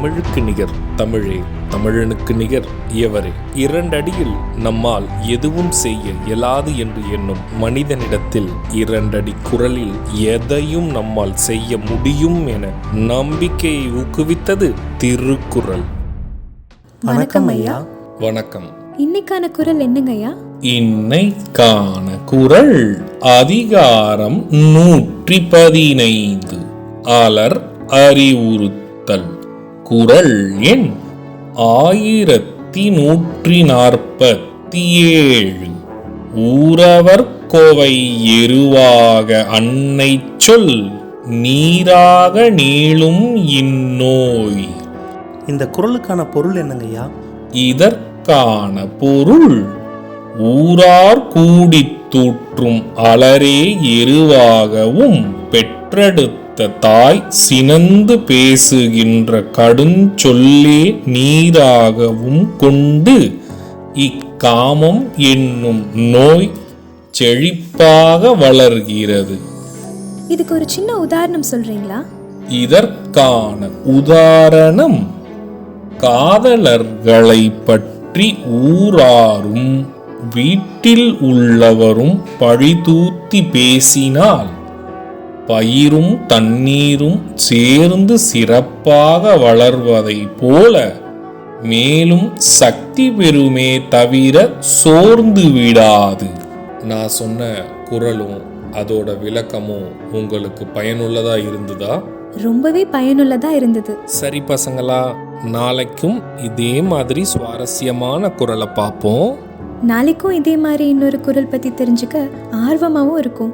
தமிழுக்கு நிகர் தமிழே, தமிழனுக்கு நிகர் எவரே. 2 அடியில் நம்மால் எதுவும் செய்ய இயலாது என்று எண்ணும் மனிதனிடத்தில் 2 அடி குரலில் எதையும் நம்மால் செய்ய முடியும் என நம்பிக்கையை ஊக்குவித்தது திருக்குறள். வணக்கம் ஐயா. வணக்கம். இன்னைக்கான குறள் என்னங்க ஐயா? இன்னைக்கான குறள் அதிகாரம் 115 அலர் அறிவுறுத்தல். குறள் எண் 1147. ஊரவர் கோவை எருவாக அன்னை சொல் நீராக நீளும் இந்நோய். இந்த குறளுக்கான பொருள் என்னங்கய்யா? இதற்கான பொருள் ஊரார் கூடித் தூற்றும் அலரே எருவாகவும் பெற்றெடுத்த தாய் சினந்து பேசுகின்ற கடுஞ்சொல்லே நீராகவும் கொண்டு இக்காமம் என்னும் நோய் செழிப்பாக வளர்கிறது. இதுக்கு ஒரு சின்ன உதாரணம் சொல்றீங்களா? இதற்கான உதாரணம் காதலர்களை பற்றி ஊராரும் வீட்டில் உள்ளவரும் பழிதூத்தி பேசினால் பயிரும் தண்ணீரும் சேர்ந்து சிறப்பாக வளர்வதை போல மேலும் சக்தி பெறுமே தவிர சோர்ந்து விடாது. நான் சொன்ன குறளும் அதோட விளக்கமும் உங்களுக்கு பயனுள்ளதா இருந்ததா? ரொம்பவே பயனுள்ளதா இருந்தது. சரி பசங்களா, நாளைக்கும் இதே மாதிரி சுவாரஸ்யமான குறளை பார்ப்போம். நாளைக்கும் இதே மாதிரி இன்னொரு குறள் பத்தி தெரிஞ்சுக்க ஆர்வமாவும் இருக்கும்.